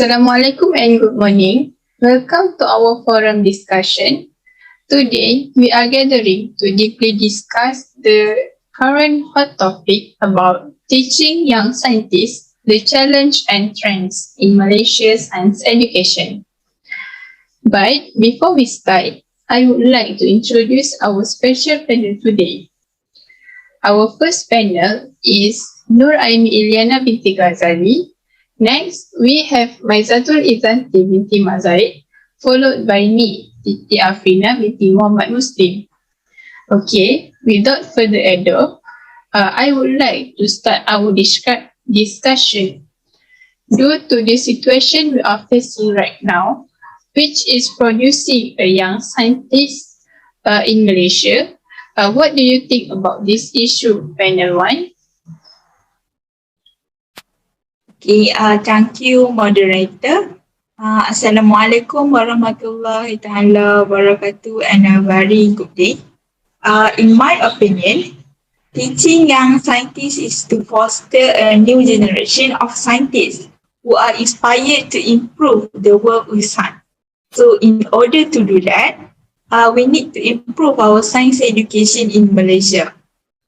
Assalamualaikum and good morning. Welcome to our forum discussion. Today, we are gathering to deeply discuss the current hot topic about teaching young scientists the challenge and trends in Malaysia's science education. But before we start, I would like to introduce our special panel today. Our first panel is Aimi Iliyana binti Ghazali. Next, we have Maizatul Izzanti binti Zaid, followed by me, Siti Afrina binti Muhammad Muslim. Okay, without further ado, I would like to start our discussion. Due to the situation we are facing right now, which is producing a young scientist in Malaysia, what do you think about this issue, panel 1? Okay, thank you, moderator. Assalamualaikum warahmatullahi ta'ala wabarakatuh and a very good day. In my opinion, teaching young scientists is to foster a new generation of scientists who are inspired to improve the world with science. So in order to do that, we need to improve our science education in Malaysia.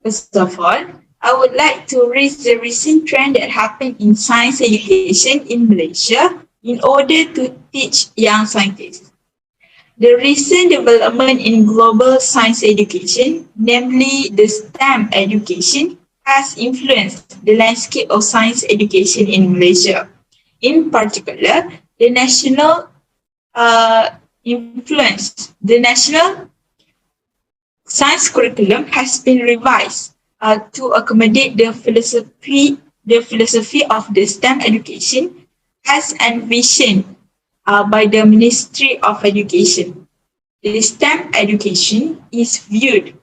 First of all, I would like to raise the recent trend that happened in science education in Malaysia in order to teach young scientists. The recent development in global science education, namely the STEM education, has influenced the landscape of science education in Malaysia. In particular, the national science curriculum has been revised to accommodate the philosophy of the STEM education as envisioned by the Ministry of Education. The STEM education is viewed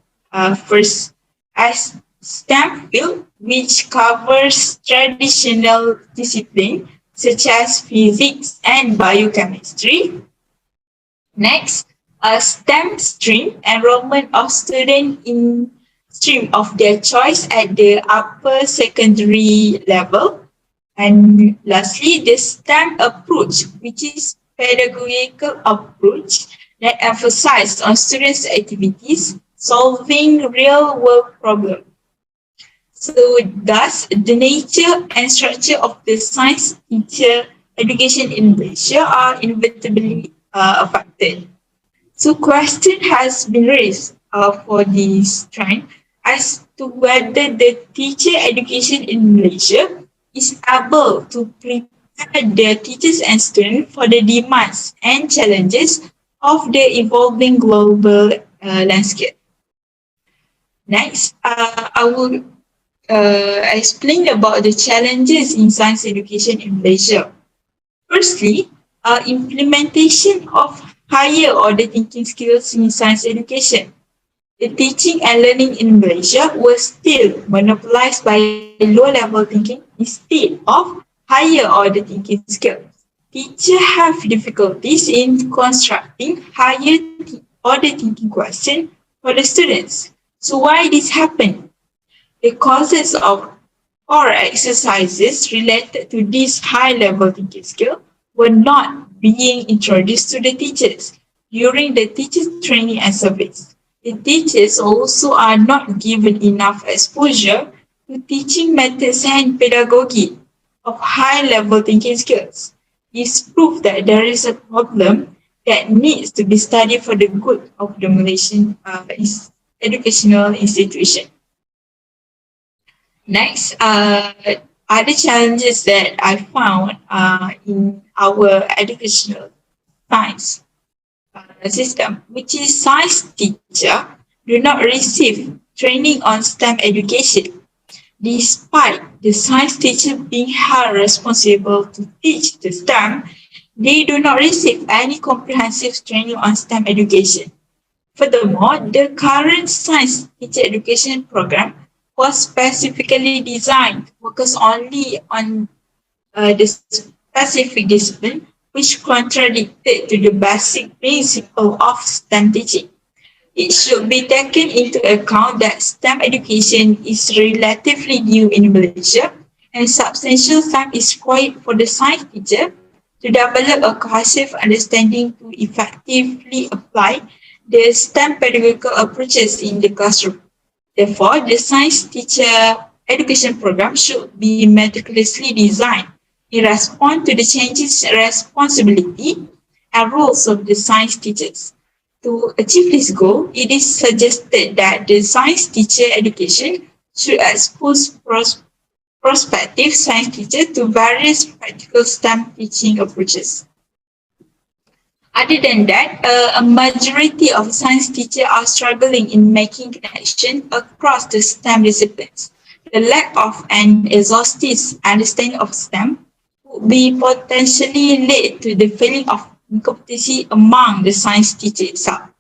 first as STEM field, which covers traditional disciplines such as physics and biochemistry. Next, a STEM stream enrollment of students in stream of their choice at the upper secondary level. And lastly, the STEM approach, which is pedagogical approach that emphasizes on students' activities, solving real-world problems. So thus, the nature and structure of the science teacher education in Malaysia are inevitably affected. So question has been raised for this trend as to whether the teacher education in Malaysia is able to prepare the teachers and students for the demands and challenges of the evolving global landscape. Next, I will explain about the challenges in science education in Malaysia. Firstly, implementation of higher order thinking skills in science education. The teaching and learning in Malaysia was still monopolized by low-level thinking instead of higher order thinking skills. Teachers have difficulties in constructing higher order thinking questions for the students. So why this happened? The causes of or exercises related to this high-level thinking skill were not being introduced to the teachers during the teachers training and service. The teachers also are not given enough exposure to teaching methods and pedagogy of high-level thinking skills. This proves that there is a problem that needs to be studied for the good of the Malaysian educational institution. Next, other challenges that I found in our educational science system, which is science teacher do not receive training on STEM education. Despite the science teacher being held responsible to teach the STEM, they do not receive any comprehensive training on STEM education. Furthermore, the current science teacher education program was specifically designed to focus only on the specific discipline, which contradicted to the basic principle of STEM teaching. It should be taken into account that STEM education is relatively new in Malaysia and substantial time is required for the science teacher to develop a cohesive understanding to effectively apply the STEM pedagogical approaches in the classroom. Therefore, the science teacher education program should be meticulously designed in response to the changes responsibility and roles of the science teachers. To achieve this goal, it is suggested that the science teacher education should expose prospective science teachers to various practical STEM teaching approaches. Other than that, a majority of science teachers are struggling in making connection across the STEM disciplines. The lack of an exhaustive understanding of STEM would be potentially lead to the feeling of incompetency among the science teacher itself.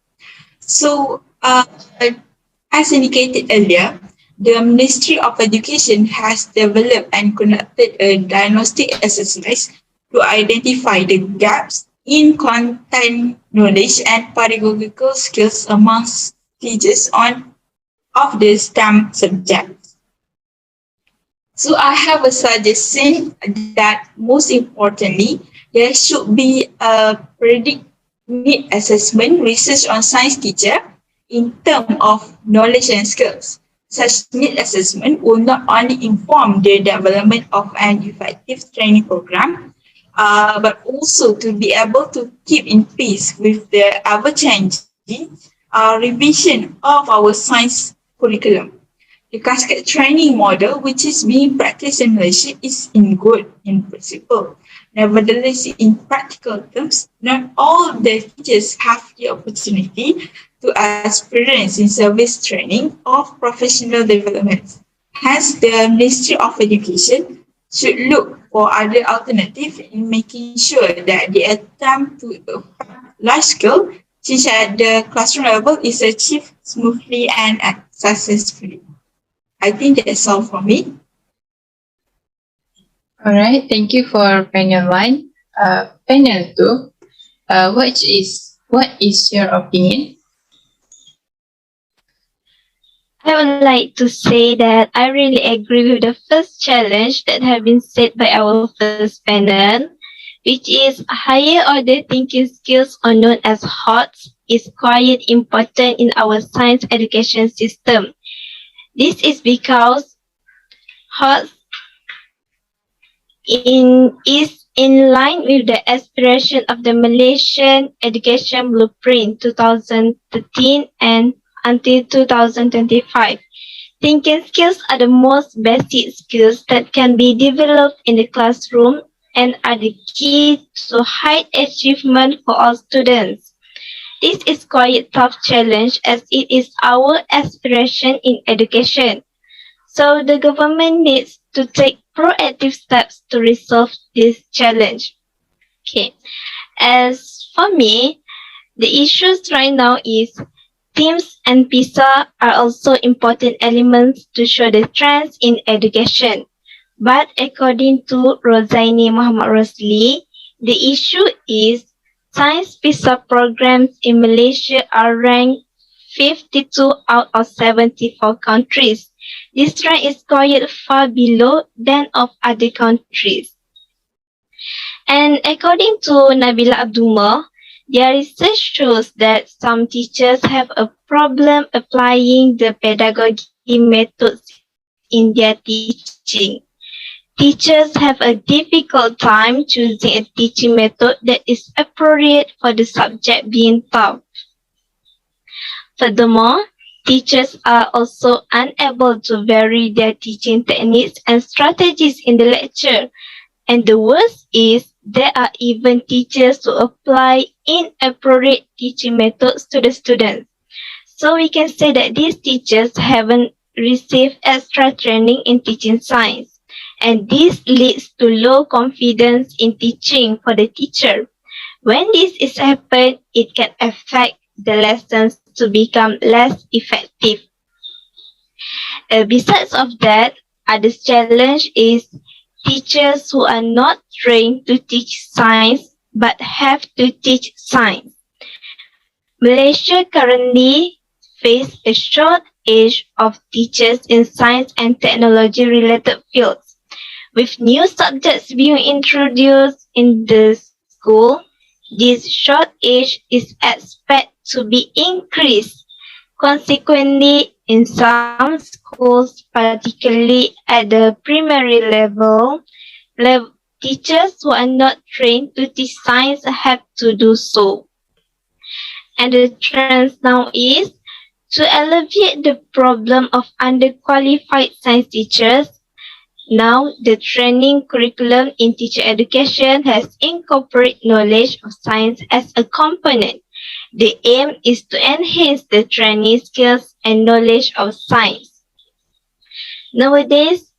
So, as indicated earlier, the Ministry of Education has developed and conducted a diagnostic exercise to identify the gaps in content knowledge and pedagogical skills amongst teachers of the STEM subjects. So I have a suggestion that most importantly, there should be a predict need assessment research on science teacher in terms of knowledge and skills. Such need assessment will not only inform the development of an effective training program, but also to be able to keep in pace with the ever-changing revision of our science curriculum. The cascade training model, which is being practiced in Malaysia, is in good in principle. Nevertheless, in practical terms, not all the teachers have the opportunity to experience in service training or professional development. Hence, the Ministry of Education should look for other alternatives in making sure that the attempt to large scale teach at the classroom level is achieved smoothly and successfully. I think that's all from me. All right, thank you for panel 1. Panel 2, what is your opinion? I would like to say that I really agree with the first challenge that have been set by our first panel, which is higher order thinking skills, or known as HOTS, is quite important in our science education system. This is because HOTS is in line with the aspiration of the Malaysian Education Blueprint 2013 and until 2025. Thinking skills are the most basic skills that can be developed in the classroom and are the key to high achievement for all students. This is quite a tough challenge as it is our aspiration in education. So the government needs to take proactive steps to resolve this challenge. Okay. As for me, the issues right now is TIMSS and PISA are also important elements to show the trends in education. But according to Rosaini Muhammad Rosli, the issue is science PISA programs in Malaysia are ranked 52 out of 74 countries. This rank is quite far below that of other countries. And according to Nabila Abdullah, their research shows that some teachers have a problem applying the pedagogy methods in their teaching. Teachers have a difficult time choosing a teaching method that is appropriate for the subject being taught. Furthermore, teachers are also unable to vary their teaching techniques and strategies in the lecture. And the worst is, there are even teachers who apply inappropriate teaching methods to the students. So we can say that these teachers haven't received extra training in teaching science. And this leads to low confidence in teaching for the teacher. When this is happened, it can affect the lessons to become less effective. Besides of that, other challenge is teachers who are not trained to teach science but have to teach science. Malaysia currently faces a shortage of teachers in science and technology related fields. With new subjects being introduced in the school, this shortage is expected to be increased. Consequently, in some schools, particularly at the primary level, teachers who are not trained to teach science have to do so. And the trend now is to alleviate the problem of underqualified science teachers. Now, the training curriculum in teacher education has incorporated knowledge of science as a component. The aim is to enhance the training skills and knowledge of science. Nowadays,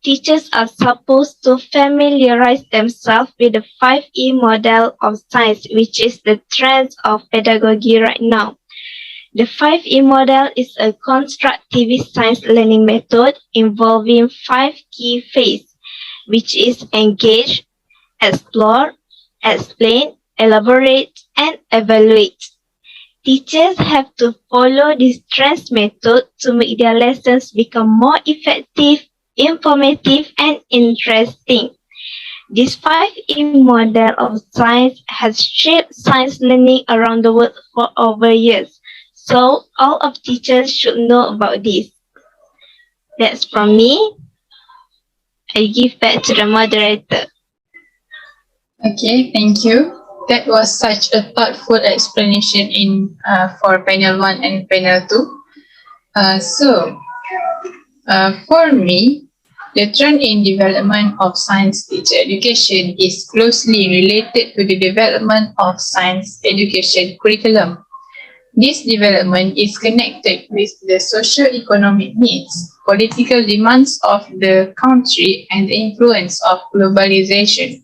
teachers are supposed to familiarize themselves with the 5E model of science, which is the trend of pedagogy right now. The 5E model is a constructivist science learning method involving 5 key phases, which is engage, explore, explain, elaborate, and evaluate. Teachers have to follow this trend method to make their lessons become more effective, informative, and interesting. This 5E model of science has shaped science learning around the world for over years. So all of teachers should know about this. That's from me. I give back to the moderator. Okay, thank you. That was such a thoughtful explanation for panel 1 and panel 2. For me, the trend in development of science teacher education is closely related to the development of science education curriculum. This development is connected with the socio-economic needs, political demands of the country, and the influence of globalization.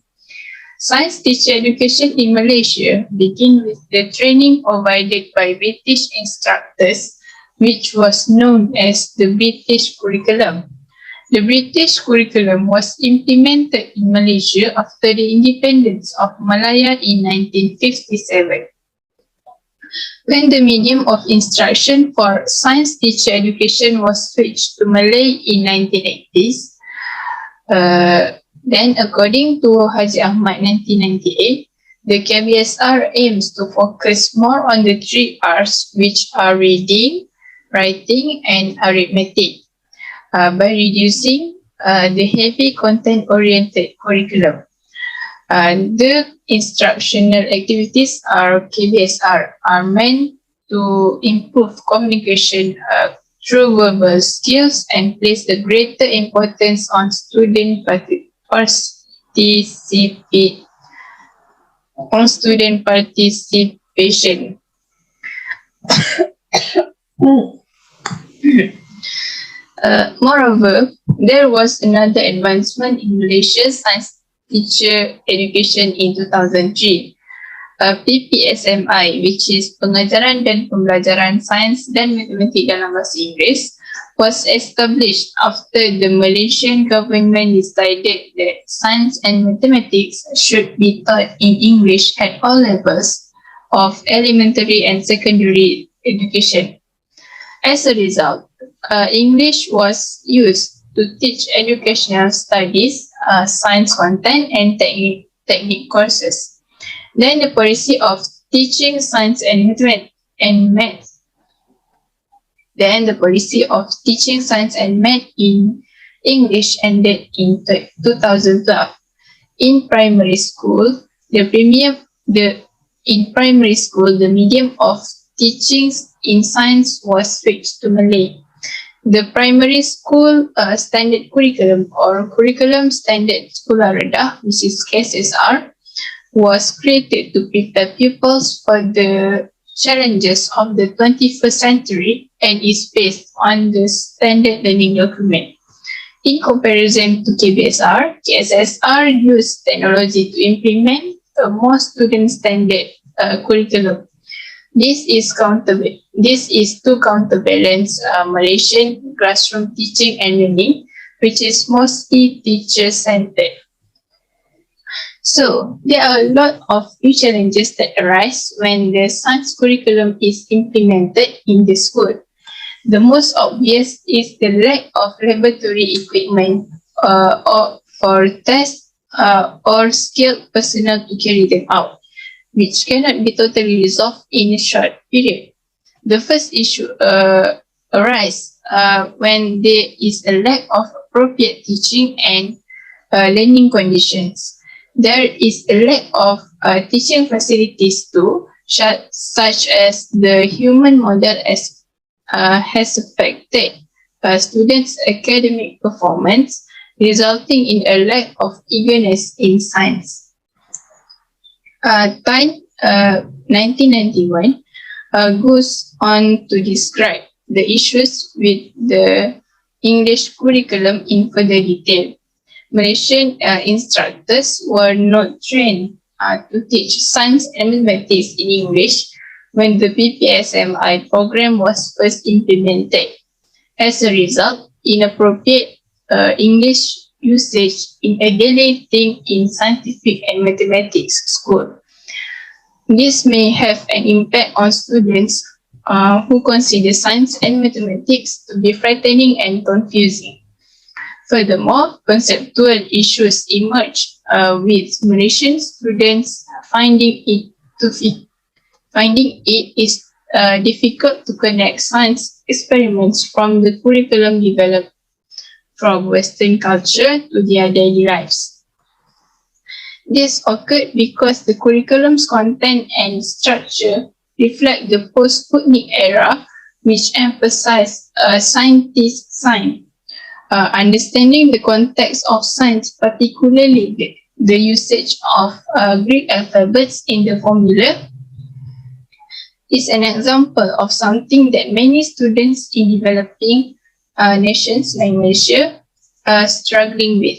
Science teacher education in Malaysia began with the training provided by British instructors, which was known as the British curriculum. The British curriculum was implemented in Malaysia after the independence of Malaya in 1957. When the medium of instruction for science teacher education was switched to Malay in 1980s, then according to Haji Ahmad 1998, the KBSR aims to focus more on the 3 R's, which are reading, writing, and arithmetic, by reducing the heavy content-oriented curriculum. The instructional activities KBSR are meant to improve communication through verbal skills and place a greater importance on student participation. Moreover, there was another advancement in Malaysia's science teacher education in 2003. PPSMI, which is Pengajaran dan Pembelajaran Sains dan Matematik dalam Bahasa Inggeris, was established after the Malaysian government decided that science and mathematics should be taught in English at all levels of elementary and secondary education. As a result, English was used to teach educational studies, science content, and technique courses. Then the policy of teaching science and math. Then the policy of teaching science and math in English ended in 2012. In primary school, the medium of teaching in science was switched to Malay. The primary school standard curriculum or curriculum standard sekolah rendah, which is KSSR, was created to prepare pupils for the challenges of the 21st century and is based on the standard learning document. In comparison to KBSR, KSSR used technology to implement a more student-standard curriculum. This is to counterbalance Malaysian classroom teaching and learning, which is mostly teacher-centered. So, there are a lot of new challenges that arise when the science curriculum is implemented in the school. The most obvious is the lack of laboratory equipment for tests or skilled personnel to carry them out, which cannot be totally resolved in a short period. The first issue arises when there is a lack of appropriate teaching and learning conditions. There is a lack of teaching facilities too, such as the human model has affected students' academic performance, resulting in a lack of eagerness in science. Time 1991 goes on to describe the issues with the English curriculum in further detail. Malaysian instructors were not trained to teach science and mathematics in English when the PPSMI program was first implemented. As a result, inappropriate English usage in a daily thing in scientific and mathematics school. This may have an impact on students who consider science and mathematics to be frightening and confusing. Furthermore, conceptual issues emerge with Malaysian students finding it is difficult to connect science experiments from the curriculum developed from Western culture to their daily lives. This occurred because the curriculum's content and structure reflect the post-Sputnik era, which emphasized scientist science. Understanding the context of science, particularly the usage of Greek alphabets in the formula, is an example of something that many students in developing nations like Malaysia are struggling with.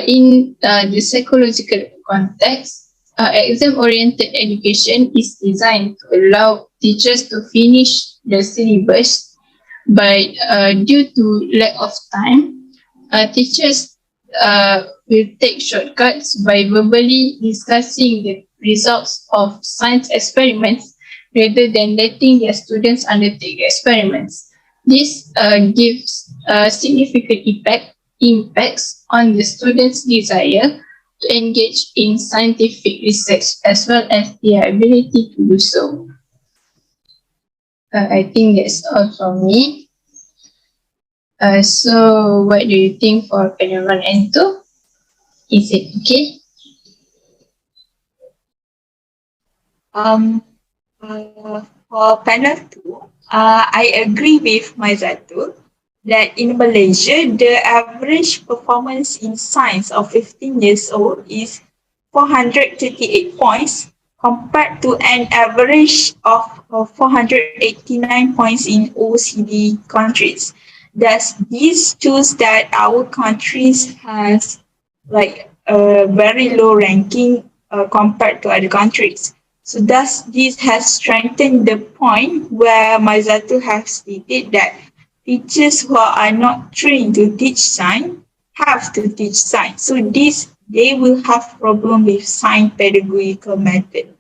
In the psychological context, exam-oriented education is designed to allow teachers to finish the syllabus, but due to lack of time, teachers will take shortcuts by verbally discussing the results of science experiments rather than letting their students undertake experiments. This gives significant impacts on the students' desire to engage in scientific research as well as their ability to do so. I think that's all from me. So what do you think for panel 1 and 2? Is it okay? For panel 2, I agree with Maizatul that in Malaysia, the average performance in science of 15 years old is 438 points compared to an average of 489 points in OECD countries. Thus, this shows that our countries has like a very low ranking compared to other countries. So thus, this has strengthened the point where Maizatul has stated that teachers who are not trained to teach science have to teach science. So they will have problem with science pedagogical method.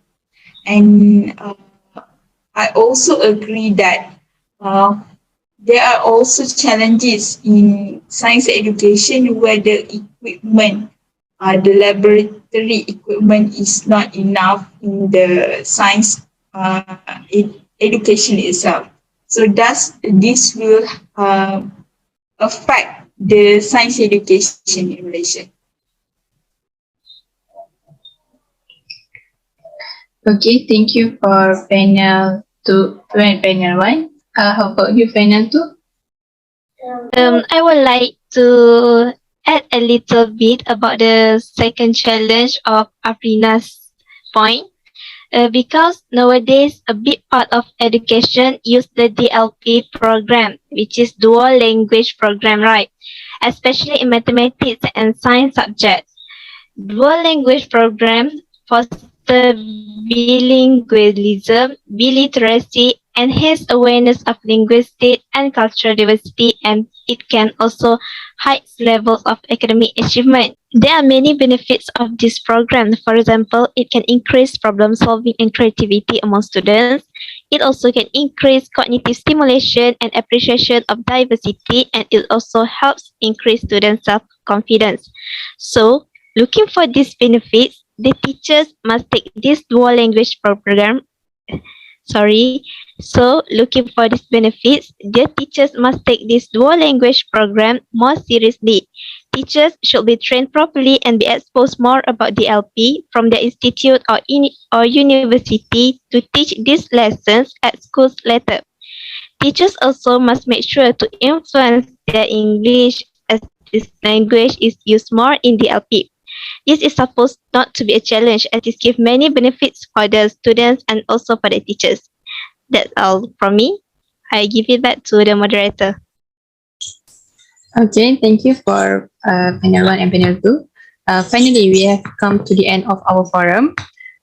And I also agree that there are also challenges in science education where the equipment, the laboratory equipment is not enough in the science education itself. So thus, this will affect the science education in Malaysia. Okay, thank you for panel 2 and panel 1. How about you, panel 2? I would like to add a little bit about the second challenge of Afrina's point. Because nowadays a big part of education use the DLP program, which is dual language program, right? Especially in mathematics and science subjects. Dual language program foster bilingualism, biliteracy, enhance awareness of linguistic and cultural diversity, and it can also heighten levels of academic achievement. There are many benefits of this program. For example, it can increase problem solving and creativity among students. It also can increase cognitive stimulation and appreciation of diversity, and it also helps increase students' self-confidence. So, Looking for these benefits, the teachers must take this dual language program. So, looking for these benefits, the teachers must take this dual language program more seriously. Teachers should be trained properly and be exposed more about the LP from their institute or university to teach these lessons at schools later. Teachers also must make sure to influence their English as this language is used more in the LP. This is supposed not to be a challenge as it gives many benefits for the students and also for the teachers. That's all from me. I give it back to the moderator. Okay, thank you for panel 1 and panel 2. Finally, we have come to the end of our forum.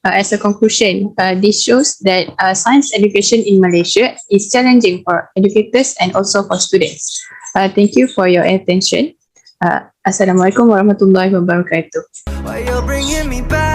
As a conclusion, this shows that science education in Malaysia is challenging for educators and also for students. Thank you for your attention. Assalamualaikum warahmatullahi wabarakatuh. Why you're bringing me back?